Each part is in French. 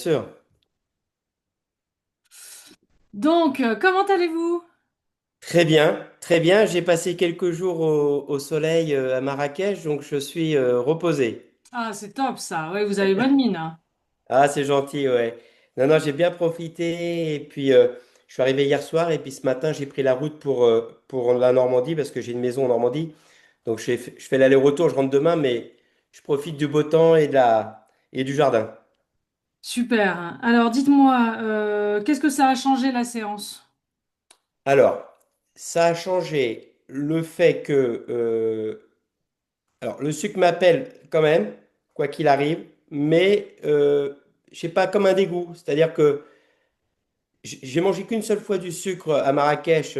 sûr. Donc, comment allez-vous? Très bien, très bien. J'ai passé quelques jours au soleil à Marrakech, donc je suis reposé. Ah, c'est top ça. Oui, vous avez bonne mine, hein. Ah, c'est gentil, ouais. Non, non, j'ai bien profité et puis je suis arrivé hier soir et puis ce matin j'ai pris la route pour la Normandie parce que j'ai une maison en Normandie. Donc je fais l'aller-retour, je rentre demain, mais je profite du beau temps et du jardin. Super. Alors, dites-moi, qu'est-ce que ça a changé la séance? Alors, ça a changé le fait que alors, le sucre m'appelle quand même, quoi qu'il arrive, mais je sais pas, comme un dégoût. C'est-à-dire que j'ai mangé qu'une seule fois du sucre à Marrakech,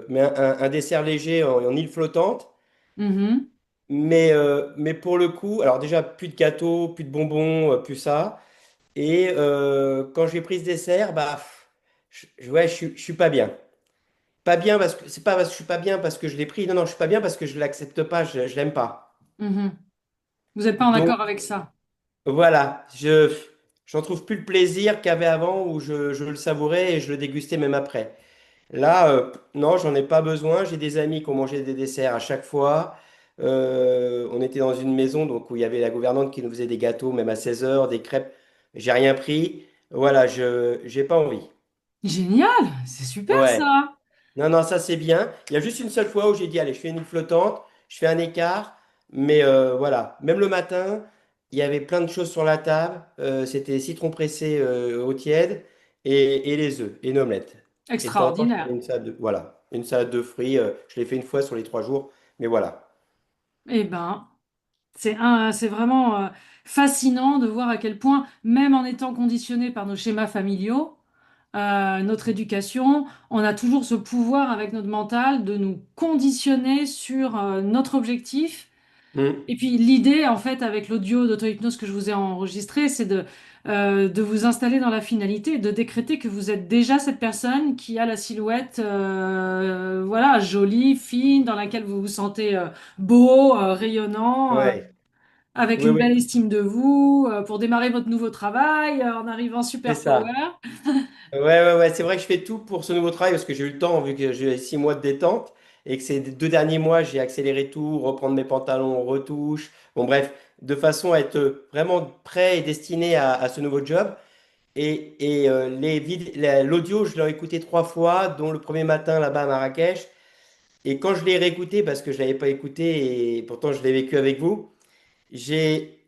mais un dessert léger en île flottante. Mhm. Mais pour le coup, alors déjà, plus de gâteaux, plus de bonbons, plus ça. Et quand j'ai pris ce dessert, bah, ouais, je suis pas bien. Pas bien parce que c'est pas parce que je suis pas bien parce que je l'ai pris. Non, non, je suis pas bien parce que je l'accepte pas, je l'aime pas. Mhm. Vous n'êtes pas en Donc accord avec ça? voilà, j'en trouve plus le plaisir qu'avait avant où je le savourais et je le dégustais même après. Là, non, j'en ai pas besoin. J'ai des amis qui ont mangé des desserts à chaque fois. On était dans une maison donc où il y avait la gouvernante qui nous faisait des gâteaux même à 16 heures, des crêpes. J'ai rien pris. Voilà, je j'ai pas envie. Génial, c'est super Ouais. ça. Non, non, ça c'est bien. Il y a juste une seule fois où j'ai dit, allez, je fais une île flottante, je fais un écart, mais voilà. Même le matin, il y avait plein de choses sur la table. C'était citron pressé au tiède et les œufs et une omelette. Et de temps en temps, je faisais Extraordinaire. une salade de, voilà, une salade de fruits. Je l'ai fait une fois sur les 3 jours, mais voilà. Eh ben, c'est vraiment fascinant de voir à quel point, même en étant conditionné par nos schémas familiaux, notre éducation, on a toujours ce pouvoir avec notre mental de nous conditionner sur notre objectif. Hmm. Et puis l'idée, en fait, avec l'audio d'auto-hypnose que je vous ai enregistré, c'est de vous installer dans la finalité, et de décréter que vous êtes déjà cette personne qui a la silhouette, voilà, jolie, fine, dans laquelle vous vous sentez beau, rayonnant, Ouais, avec oui, une belle oui, estime de vous, pour démarrer votre nouveau travail, en arrivant c'est super power. ça. Ouais, ouais, ouais, c'est vrai que je fais tout pour ce nouveau travail parce que j'ai eu le temps, vu que j'ai 6 mois de détente et que ces 2 derniers mois, j'ai accéléré tout, reprendre mes pantalons, retouche. Bon, bref, de façon à être vraiment prêt et destiné à ce nouveau job. Et l'audio, je l'ai écouté 3 fois, dont le premier matin là-bas à Marrakech. Et quand je l'ai réécouté, parce que je ne l'avais pas écouté et pourtant je l'ai vécu avec vous, j'ai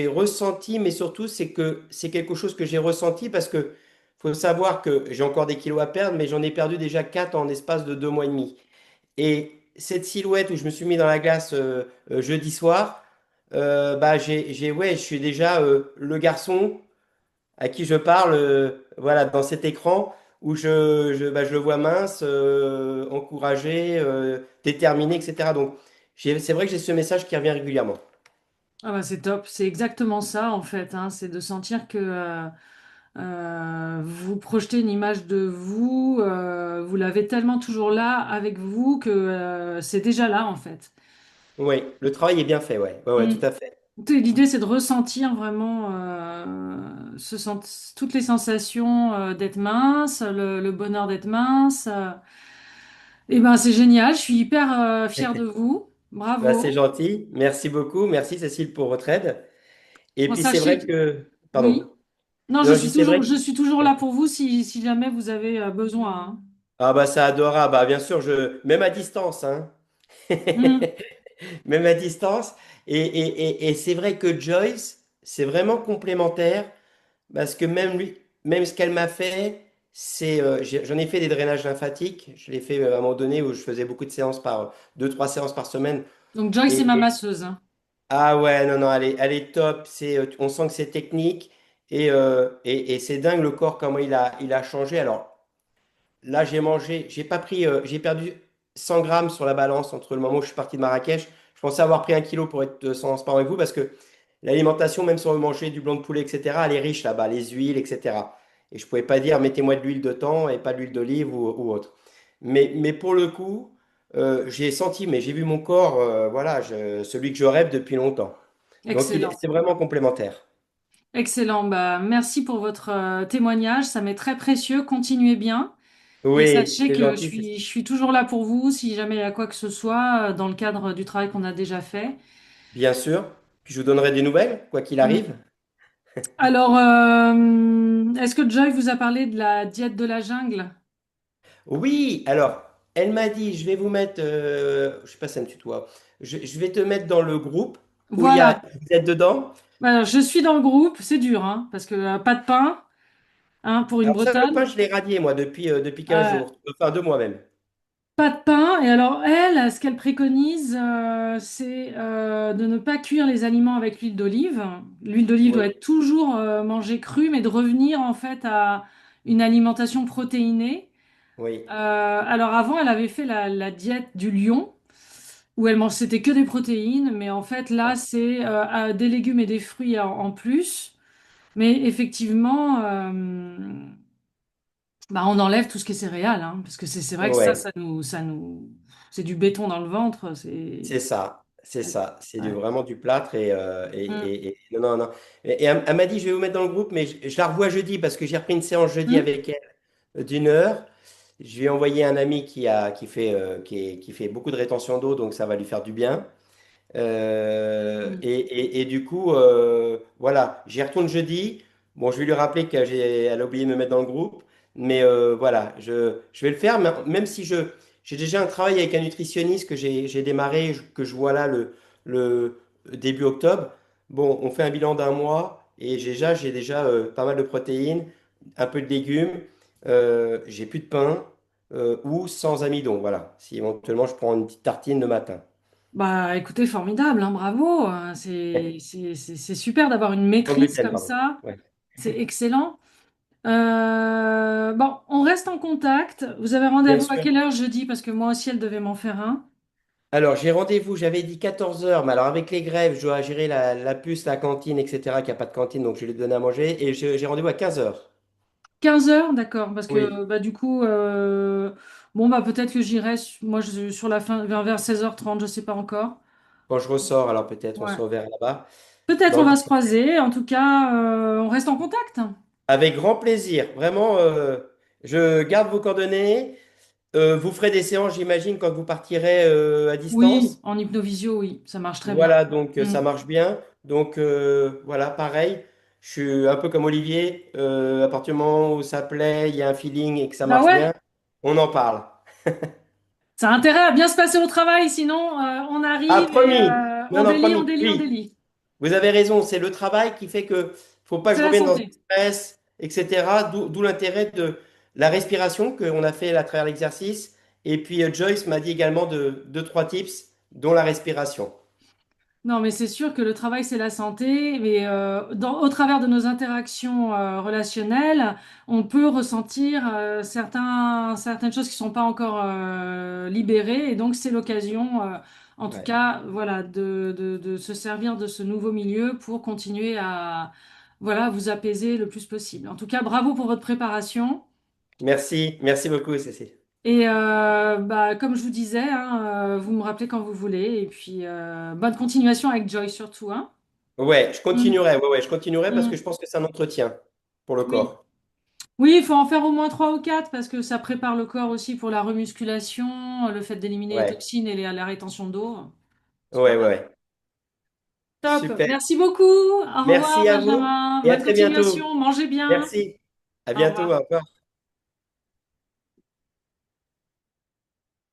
ressenti, mais surtout, c'est que c'est quelque chose que j'ai ressenti parce que faut savoir que j'ai encore des kilos à perdre, mais j'en ai perdu déjà 4 en espace de 2 mois et demi. Et cette silhouette où je me suis mis dans la glace jeudi soir, bah ouais, je suis déjà le garçon à qui je parle, voilà, dans cet écran où bah, je le vois mince, encouragé, déterminé, etc. Donc, c'est vrai que j'ai ce message qui revient régulièrement. Ah bah c'est top, c'est exactement ça en fait, hein, c'est de sentir que vous projetez une image de vous, vous l'avez tellement toujours là avec vous que c'est déjà là en fait. Oui, le travail est bien fait, ouais. Ouais, ouais, Mm. tout à fait. L'idée c'est de ressentir vraiment toutes les sensations d'être mince, le bonheur d'être mince. Et ben c'est génial, je suis hyper fière de vous, Bah, c'est bravo. gentil. Merci beaucoup. Merci Cécile pour votre aide. Et Bon, puis c'est sachez vrai que que... oui, Pardon. non Non, c'est vrai je que... suis toujours là pour vous si jamais vous avez besoin, Ah bah c'est adorable. Bah, bien sûr, même à distance, hein. hein. Même à distance. Et c'est vrai que Joyce, c'est vraiment complémentaire parce que même lui, même ce qu'elle m'a fait, j'en ai fait des drainages lymphatiques. Je l'ai fait à un moment donné où je faisais beaucoup de séances 2, 3 séances par semaine. Donc Joyce c'est Et, ma et- masseuse, hein. ah ouais, non, non, elle est top. On sent que c'est technique et c'est dingue le corps comment il a changé. Alors là, j'ai pas pris, j'ai perdu 100 grammes sur la balance entre le moment où je suis parti de Marrakech. Je pensais avoir pris 1 kilo pour être transparent avec vous parce que l'alimentation, même si on mangeait du blanc de poulet, etc., elle est riche là-bas, les huiles, etc. Et je pouvais pas dire mettez-moi de l'huile de thon et pas de l'huile d'olive ou autre. Mais pour le coup, j'ai senti, mais j'ai vu mon corps, voilà, celui que je rêve depuis longtemps. Donc Excellent. c'est vraiment complémentaire. Excellent. Bah, merci pour votre témoignage. Ça m'est très précieux. Continuez bien. Et Oui, sachez c'est que gentil, Cécile. je suis toujours là pour vous si jamais il y a quoi que ce soit dans le cadre du travail qu'on a déjà fait. Bien sûr. Puis je vous donnerai des nouvelles, quoi qu'il Mm. arrive. Alors, est-ce que Joy vous a parlé de la diète de la jungle? Oui, alors, elle m'a dit, je vais vous mettre, je sais pas si ça me tutoie, je vais te mettre dans le groupe où il y a, Voilà. vous êtes dedans. Alors, je suis dans le groupe. C'est dur, hein, parce que pas de pain, hein, pour une Alors ça, le pain, Bretonne. je l'ai radié, moi, depuis 15 Euh, jours, enfin 2 mois même. Pas de pain. Et alors, elle, ce qu'elle préconise, c'est de ne pas cuire les aliments avec l'huile d'olive. L'huile d'olive doit Oui, être toujours mangée crue, mais de revenir en fait à une alimentation protéinée. oui, Alors avant, elle avait fait la diète du lion, où elle mange, c'était que des protéines, mais en fait là, ouais, c'est des légumes et des fruits en plus. Mais effectivement, bah, on enlève tout ce qui est céréales, hein, parce que c'est vrai que ouais. c'est du béton dans le ventre. C'est ça, c'est Ouais. vraiment du plâtre Mm. non, non, non. Et elle m'a dit, je vais vous mettre dans le groupe, mais je la revois jeudi parce que j'ai repris une séance jeudi Mm. avec elle d'1 heure. Je lui ai envoyé un ami qui fait beaucoup de rétention d'eau, donc ça va lui faire du bien. Mm. Et du coup, voilà, j'y retourne jeudi. Bon, je vais lui rappeler qu'elle a oublié de me mettre dans le groupe. Mais voilà, je vais le faire, même si j'ai déjà un travail avec un nutritionniste que j'ai démarré, que je vois là le début octobre. Bon, on fait un bilan d'1 mois et j'ai déjà pas mal de protéines, un peu de légumes, j'ai plus de pain ou sans amidon. Voilà, si éventuellement je prends une petite tartine le matin. Bah, écoutez, formidable, hein, bravo. C'est super d'avoir une Sans maîtrise gluten, comme pardon. ça. Ouais. C'est excellent. Bon, on reste en contact. Vous avez Bien rendez-vous à sûr. quelle heure jeudi? Parce que moi aussi, elle devait m'en faire un. Alors, j'ai rendez-vous, j'avais dit 14 heures, mais alors avec les grèves, je dois gérer la puce, la cantine, etc., qu'il n'y a pas de cantine, donc je vais lui donner à manger. Et j'ai rendez-vous à 15 heures. 15 heures, d'accord. Parce Oui. que bah, du coup, bon, bah, peut-être que j'irai, moi, sur la fin, vers 16h30, je sais pas encore. Quand je ressors, alors peut-être on se Ouais. reverra là-bas. Peut-être Mais on en tout va se croiser. En tout cas, on reste en contact. avec grand plaisir. Vraiment, je garde vos coordonnées. Vous ferez des séances, j'imagine, quand vous partirez à Oui, distance. en hypnovisio, oui, ça marche très bien. Voilà, donc Mm. ça marche bien. Donc voilà, pareil. Je suis un peu comme Olivier. À partir du moment où ça plaît, il y a un feeling et que ça Bah marche ouais, bien, on en parle. ça a intérêt à bien se passer au travail, sinon on Ah, arrive et promis. Non, on non, délie, on promis. délie, on Oui, délie. vous avez raison. C'est le travail qui fait que faut pas que C'est je la revienne dans le santé. stress, etc. D'où l'intérêt de la respiration qu'on a fait à travers l'exercice. Et puis Joyce m'a dit également de deux, trois tips, dont la respiration. Non, mais c'est sûr que le travail, c'est la santé. Mais au travers de nos interactions relationnelles, on peut ressentir certaines choses qui sont pas encore libérées. Et donc, c'est l'occasion, en tout Ouais. cas, voilà, de se servir de ce nouveau milieu pour continuer à, voilà, vous apaiser le plus possible. En tout cas, bravo pour votre préparation. Merci, merci beaucoup, Cécile. Et bah, comme je vous disais, hein, vous me rappelez quand vous voulez. Et puis, bonne continuation avec Joy surtout, hein. Ouais, je Mm, continuerai. Ouais, ouais, je continuerai parce que mm. je pense que c'est un entretien pour le Oui. corps. Oui, il faut en faire au moins 3 ou 4 parce que ça prépare le corps aussi pour la remusculation, le fait d'éliminer les Ouais, toxines et la rétention d'eau. ouais, Voilà. ouais. Top. Super. Merci beaucoup. Au revoir, Merci à vous Benjamin. et à Bonne très bientôt. continuation. Mangez bien. Merci. À Au bientôt. revoir. Au revoir.